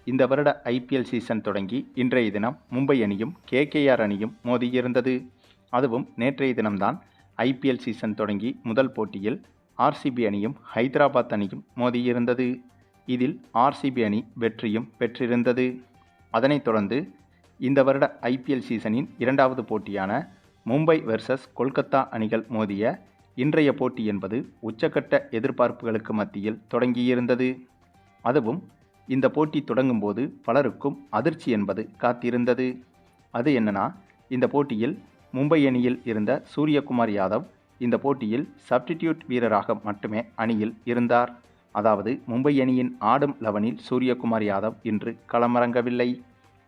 இந்த வருட IPL season தொடங்கி இன்றைய தினம் மும்பை அணியும் கேகேஆர் அணியும் மோதியிருந்தது. அதுவும் நேற்றைய தினம்தான் ஐபிஎல் சீசன் தொடங்கி முதல் போட்டியில் ஆர்சிபி அணியும் ஹைதராபாத் அணியும் மோதியிருந்தது. இதில் ஆர்சிபி அணி வெற்றியும் பெற்றிருந்தது. அதனைத் தொடர்ந்து இந்த வருட ஐபிஎல் சீசனின் இரண்டாவது போட்டியான மும்பை வெர்சஸ் கொல்கத்தா அணிகள் மோதிய இன்றைய போட்டி என்பது உச்சக்கட்ட எதிர்பார்ப்புகளுக்கு மத்தியில் தொடங்கியிருந்தது. அதுவும் இந்த போட்டி தொடங்கும் போது பலருக்கும் அதிர்ச்சி என்பது காத்திருந்தது. அது என்னன்னா, இந்த போட்டியில் மும்பை அணியில் இருந்த சூரியகுமார் யாதவ் இந்த போட்டியில் சப்ஸ்டிடியூட் வீரராக மட்டுமே அணியில் இருந்தார். அதாவது மும்பை அணியின் ஆடும் 11இல் சூரியகுமார் யாதவ் இன்று களமிறங்கவில்லை.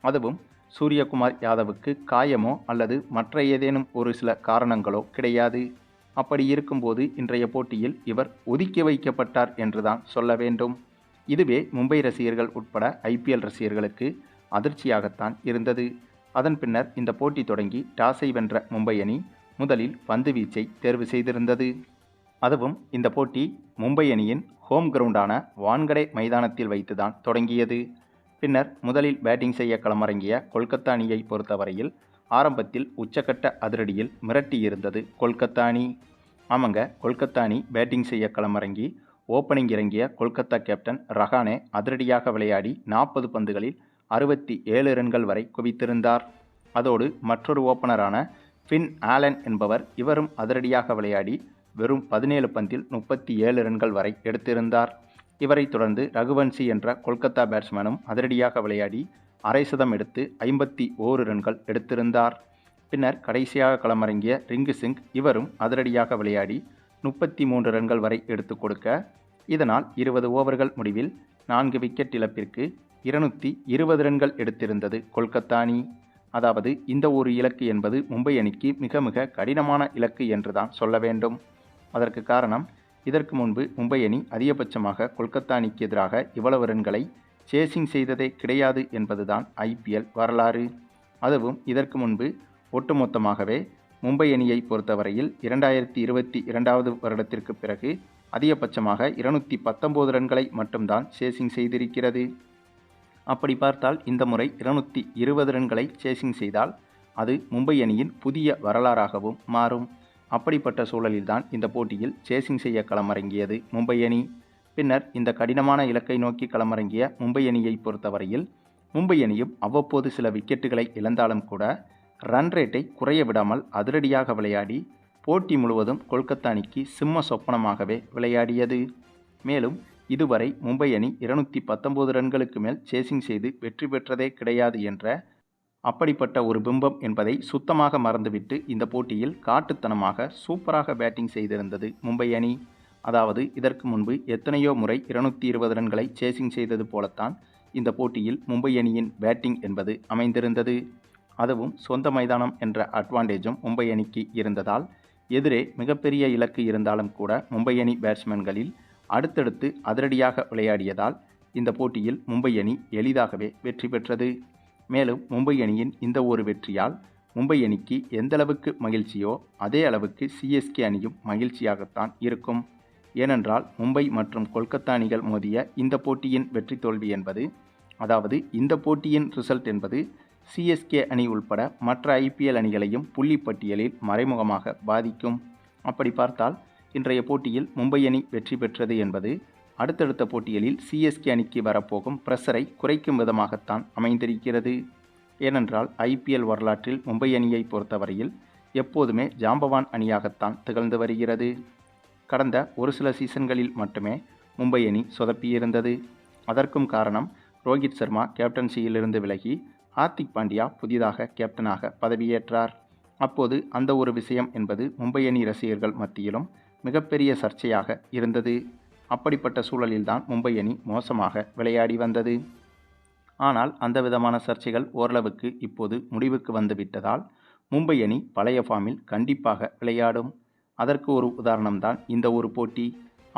அதுவும் சூரியகுமார் யாதவுக்கு காயமோ அல்லது மற்ற ஏதேனும் ஒரு சில காரணங்களோ கிடையாது. அப்படி இருக்கும்போது இன்றைய போட்டியில் இவர் ஒதுக்கி வைக்கப்பட்டார் என்றுதான் சொல்ல வேண்டும். இதுவே மும்பை ரசிகர்கள் உட்பட ஐபிஎல் ரசிகர்களுக்கு அதிர்ச்சியாகத்தான் இருந்தது. அதன் பின்னர் இந்த போட்டி தொடங்கி டாஸை வென்ற மும்பை அணி முதலில் பந்து வீச்சை தேர்வு செய்திருந்தது. அதுவும் இந்த போட்டி மும்பை அணியின் ஹோம் கிரவுண்டான வான்கடே மைதானத்தில் வைத்துதான் தொடங்கியது. பின்னர் முதலில் பேட்டிங் செய்ய களமிறங்கிய கொல்கத்தா அணியை பொறுத்தவரையில் ஆரம்பத்தில் உச்சக்கட்ட அதிரடியில் மிரட்டியிருந்தது கொல்கத்தா அணி. ஆமாங்க, கொல்கத்தா அணி பேட்டிங் செய்ய களமிறங்கி ஓப்பனிங் இறங்கிய கொல்கத்தா கேப்டன் ரஹானே அதிரடியாக விளையாடி 40 பந்துகளில் 67 ரன்கள் வரை குவித்திருந்தார். அதோடு மற்றொரு ஓப்பனரான ஃபின் ஆலன் என்பவர் இவரும் அதிரடியாக விளையாடி வெறும் 17 பந்தில் 37 ரன்கள் வரை எடுத்திருந்தார். இவரை தொடர்ந்து ரகுவன்சி என்ற கொல்கத்தா பேட்ஸ்மேனும் அதிரடியாக விளையாடி அரை சதம் எடுத்து 51 ரன்கள் எடுத்திருந்தார். பின்னர் கடைசியாக களமிறங்கிய ரிங்கு சிங் இவரும் அதிரடியாக விளையாடி 33 ரன்கள் வரை எடுத்து கொடுக்க, இதனால் 20 ஓவர்கள் முடிவில் 4 விக்கெட் இழப்பிற்கு 220 ரன்கள் எடுத்திருந்தது கொல்கத்தா அணி. அதாவது இந்த ஒரு இலக்கு என்பது மும்பை அணிக்கு மிக மிக கடினமான இலக்கு என்றுதான் சொல்ல வேண்டும். அதற்கு காரணம், இதற்கு முன்பு மும்பை அணி அதிகபட்சமாக கொல்கத்தா அணிக்கு எதிராக இவ்வளவு ரன்களை சேசிங் செய்ததே கிடையாது என்பதுதான் ஐபிஎல் வரலாறு. அதுவும் இதற்கு முன்பு ஒட்டுமொத்தமாகவே மும்பை அணியை பொறுத்தவரையில் 2022 வருடத்திற்கு பிறகு அதிகபட்சமாக 219 ரன்களை மட்டும்தான் சேசிங் செய்திருக்கிறது. அப்படி பார்த்தால் இந்த முறை 220 ரன்களை சேசிங் செய்தால் அது மும்பை அணியின் புதிய வரலாறாகவும் மாறும். அப்படிப்பட்ட சூழலில்தான் இந்த போட்டியில் சேசிங் செய்ய களமிறங்கியது மும்பை அணி. பின்னர் இந்த கடினமான இலக்கை நோக்கி களமிறங்கிய மும்பை அணியை பொறுத்தவரையில் மும்பை அணியும் அவ்வப்போது சில விக்கெட்டுகளை இழந்தாலும் கூட ரன் ரேட்டை குறைய விடாமல் அதிரடியாக விளையாடி போட்டி முழுவதும் கொல்கத்தா அணிக்கு சிம்ம சொப்பனமாகவே விளையாடியது. மேலும் இதுவரை மும்பை அணி 219 ரன்களுக்கு மேல் சேசிங் செய்து வெற்றி பெற்றதே கிடையாது என்ற அப்படிப்பட்ட ஒரு பிம்பம் என்பதை சுத்தமாக மறந்துவிட்டு இந்த போட்டியில் காட்டுத்தனமாக சூப்பராக பேட்டிங் செய்திருந்தது மும்பை அணி. அதாவது இதற்கு முன்பு எத்தனையோ முறை 220 ரன்களை சேசிங் செய்தது போலத்தான் இந்த போட்டியில் மும்பை அணியின் பேட்டிங் என்பது அமைந்திருந்தது. அதுவும் சொந்த மைதானம் என்ற அட்வான்டேஜும் மும்பை அணிக்கு இருந்ததால் எதிரே மிகப்பெரிய இலக்கு இருந்தாலும் கூட மும்பை அணி பேட்ஸ்மேன்களில் அடுத்தடுத்து அதிரடியாக விளையாடியதால் இந்த போட்டியில் மும்பை அணி எளிதாகவே வெற்றி பெற்றது. மேலும் மும்பை அணியின் இந்த ஒரு வெற்றியால் மும்பை அணிக்கு எந்தளவுக்கு மகிழ்ச்சியோ அதே அளவுக்கு சிஎஸ்கே அணியும் மகிழ்ச்சியாகத்தான் இருக்கும். ஏனென்றால் மும்பை மற்றும் கொல்கத்தா அணிகள் மோதிய இந்த போட்டியின் வெற்றி தோல்வி என்பது, அதாவது இந்த போட்டியின் ரிசல்ட் என்பது சிஎஸ்கே அணி உள்பட மற்ற ஐபிஎல் அணிகளையும் புள்ளி பட்டியலில் மறைமுகமாக பாதிக்கும். அப்படி பார்த்தால் இன்றைய போட்டியில் மும்பை அணி வெற்றி பெற்றது என்பது அடுத்தடுத்த போட்டிகளில் சிஎஸ்கே அணிக்கு வரப்போகும் பிரஷரை குறைக்கும் விதமாகத்தான் அமைந்திருக்கிறது. ஏனென்றால் ஐபிஎல் வரலாற்றில் மும்பை அணியை பொறுத்தவரையில் எப்போதுமே ஜாம்பவான் அணியாகத்தான் திகழ்ந்து வருகிறது. கடந்த ஒரு சில சீசன்களில் மட்டுமே மும்பை அணி சொதப்பியிருந்தது. அதற்கும் காரணம், ரோஹித் சர்மா கேப்டன்சியிலிருந்து விலகி ஹார்திக் பாண்டியா புதிதாக கேப்டனாக பதவியேற்றார். அப்போது அந்த ஒரு விஷயம் என்பது மும்பை அணி ரசிகர்கள் மத்தியிலும் மிகப்பெரிய சர்ச்சையாக இருந்தது. அப்படிப்பட்ட சூழலில்தான் மும்பை அணி மோசமாக விளையாடி வந்தது. ஆனால் அந்த விதமான சர்ச்சைகள் ஓரளவுக்கு இப்போது முடிவுக்கு வந்துவிட்டதால் மும்பை அணி பழைய ஃபார்மில் கண்டிப்பாக விளையாடும். அதற்கு ஒரு உதாரணம்தான் இந்த ஒரு போட்டி.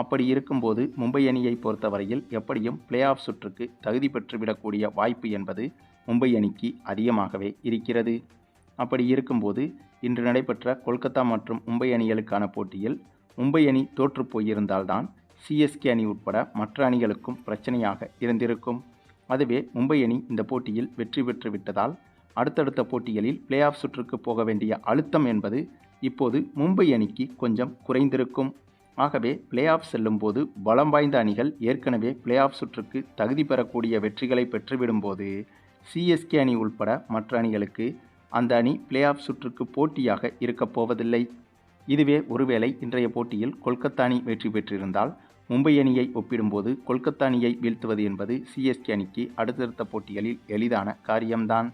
அப்படி இருக்கும்போது மும்பை அணியை பொறுத்தவரையில் எப்படியும் பிளே ஆஃப் சுற்றுக்கு தகுதி பெற்றுவிடக்கூடிய வாய்ப்பு என்பது மும்பை அணிக்கு அதிகமாகவே இருக்கிறது. அப்படி இருக்கும்போது இன்று நடைபெற்ற கொல்கத்தா மற்றும் மும்பை அணிகளுக்கான போட்டியில் மும்பை அணி தோற்று போயிருந்தால்தான் சிஎஸ்கே அணி உட்பட மற்ற அணிகளுக்கும் பிரச்சனையாக இருந்திருக்கும். அதுவே மும்பை அணி இந்த போட்டியில் வெற்றி பெற்று விட்டதால் அடுத்தடுத்த போட்டிகளில் பிளே ஆஃப் சுற்றுக்கு போக வேண்டிய அழுத்தம் என்பது இப்போது மும்பை அணிக்கு கொஞ்சம் குறைந்திருக்கும். ஆகவே பிளே ஆஃப் செல்லும்போது பலம் வாய்ந்த அணிகள் ஏற்கனவே பிளே ஆஃப் சுற்றுக்கு தகுதி பெறக்கூடிய வெற்றிகளை பெற்றுவிடும்போது சிஎஸ்கே அணி உள்பட மற்ற அணிகளுக்கு அந்த அணி பிளே ஆஃப் சுற்றுக்கு போட்டியாக இருக்கப் போவதில்லை. இதுவே ஒருவேளை இன்றைய போட்டியில் கொல்கத்தா அணி வெற்றி பெற்றிருந்தால் மும்பை அணியை ஒப்பிடும்போது கொல்கத்தா அணியை வீழ்த்துவது என்பது சிஎஸ்கே அணிக்கு அடுத்தடுத்த போட்டிகளில் எளிதான காரியம்தான்.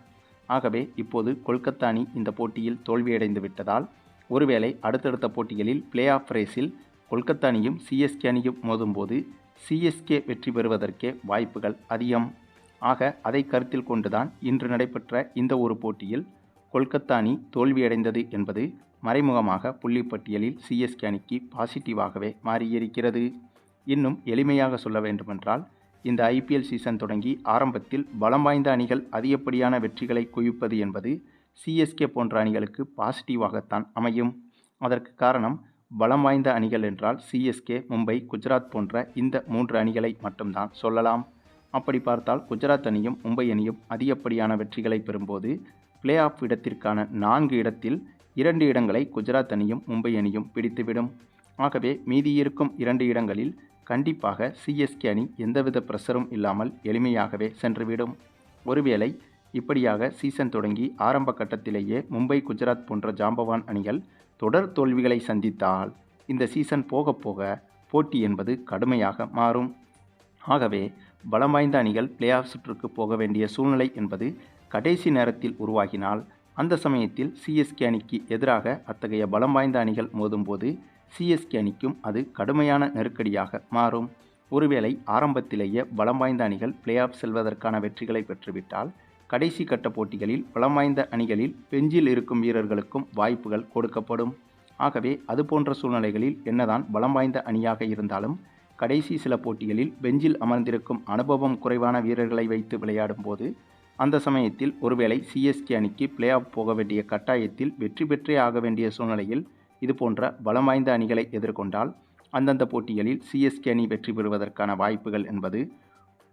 ஆகவே இப்போது கொல்கத்தா அணி இந்த போட்டியில் தோல்வியடைந்து விட்டதால் ஒருவேளை அடுத்தடுத்த போட்டிகளில் பிளே ஆஃப் ரேஸில் கொல்கத்தா அணியும் சிஎஸ்கே அணியும் மோதும்போது சிஎஸ்கே வெற்றி பெறுவதற்கே வாய்ப்புகள் அதிகம். ஆக அதை கருத்தில் கொண்டுதான் இன்று நடைபெற்ற இந்த ஒரு போட்டியில் கொல்கத்தா அணி தோல்வியடைந்தது என்பது மறைமுகமாக புள்ளிப்பட்டியலில் சிஎஸ்கே அணிக்கு பாசிட்டிவாகவே மாறியிருக்கிறது. இன்னும் எளிமையாக சொல்ல வேண்டுமென்றால் இந்த ஐபிஎல் சீசன் தொடங்கி ஆரம்பத்தில் பலம் வாய்ந்த அணிகள் அதிகப்படியான வெற்றிகளை குவிப்பது என்பது சிஎஸ்கே போன்ற அணிகளுக்கு பாசிட்டிவாகத்தான் அமையும். அதற்கு காரணம் பலம் வாய்ந்த அணிகள் என்றால் சிஎஸ்கே, மும்பை, குஜராத் போன்ற இந்த 3 அணிகளை மட்டும்தான் சொல்லலாம். அப்படி பார்த்தால் குஜராத் அணியும் மும்பை அணியும் அதிகப்படியான வெற்றிகளை பெறும்போது பிளே ஆஃப் இடத்திற்கான 4 இடத்தில் 2 இடங்களை குஜராத் அணியும் மும்பை அணியும் பிடித்துவிடும். ஆகவே மீதி இருக்கும் 2 இடங்களில் கண்டிப்பாக சிஎஸ்கே அணி எந்தவித பிரஷரும் இல்லாமல் எளிமையாகவே சென்றுவிடும். ஒருவேளை இப்படியாக சீசன் தொடங்கி ஆரம்ப கட்டத்திலேயே மும்பை, குஜராத் போன்ற ஜாம்பவான் அணிகள் தொடர் தோல்விகளை சந்தித்தால் இந்த சீசன் போக போக போட்டி என்பது கடுமையாக மாறும். ஆகவே பலம் வாய்ந்த அணிகள் பிளே ஆஃப் சுற்றுக்கு போக வேண்டிய சூழ்நிலை என்பது கடைசி நேரத்தில் உருவாகினால் அந்த சமயத்தில் சிஎஸ்கே அணிக்கு எதிராக அத்தகைய பலம் வாய்ந்த அணிகள் மோதும்போது சிஎஸ்கே அணிக்கும் அது கடுமையான நெருக்கடியாக மாறும். ஒருவேளை ஆரம்பத்திலேயே பலம் வாய்ந்த அணிகள் பிளே ஆஃப் செல்வதற்கான வெற்றிகளை பெற்றுவிட்டால் கடைசி கட்ட போட்டிகளில் பலம் வாய்ந்த அணிகளில் பெஞ்சில் இருக்கும் வீரர்களுக்கும் வாய்ப்புகள் கொடுக்கப்படும். ஆகவே அதுபோன்ற சூழ்நிலைகளில் என்னதான் பலம் வாய்ந்த அணியாக இருந்தாலும் கடைசி சில போட்டிகளில் பெஞ்சில் அமர்ந்திருக்கும் அனுபவம் குறைவான வீரர்களை வைத்து விளையாடும் போது அந்த சமயத்தில் ஒருவேளை சிஎஸ்கே அணிக்கு பிளே ஆஃப் போக வேண்டிய கட்டாயத்தில் வெற்றி பெற்றே ஆக வேண்டிய சூழ்நிலையில் இதுபோன்ற பலம் வாய்ந்த அணிகளை எதிர்கொண்டால் அந்தந்த போட்டிகளில் சிஎஸ்கே அணி வெற்றி பெறுவதற்கான வாய்ப்புகள் என்பது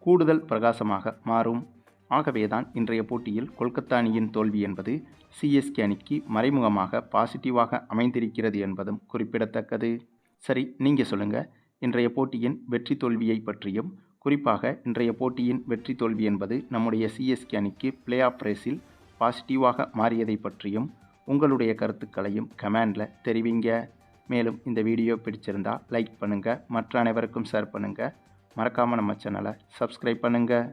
கூடுதல் பிரகாசமாக மாறும். ஆகவேதான் இன்றைய போட்டியில் கொல்கத்தா அணியின் தோல்வி என்பது சிஎஸ்கே அணிக்கு மறைமுகமாக பாசிட்டிவாக அமைந்திருக்கிறது என்பதும் குறிப்பிடத்தக்கது. சரி, நீங்கள் சொல்லுங்கள், இன்றைய போட்டியின் வெற்றி தோல்வியை பற்றியும் குறிப்பாக இன்றைய போட்டியின் வெற்றி தோல்வி என்பது நம்முடைய சிஎஸ்கே அணிக்கு பிளே ஆஃப் ரேஸில் பாசிட்டிவாக மாறியதை பற்றியும் உங்களுடைய கருத்துக்களையும் கமெண்டில் தெரிவிங்க. மேலும் இந்த வீடியோ பிடிச்சிருந்தால் லைக் பண்ணுங்கள், மற்ற அனைவருக்கும் ஷேர் பண்ணுங்கள், மறக்காமல் நம்ம சேனலை சப்ஸ்கிரைப் பண்ணுங்கள்.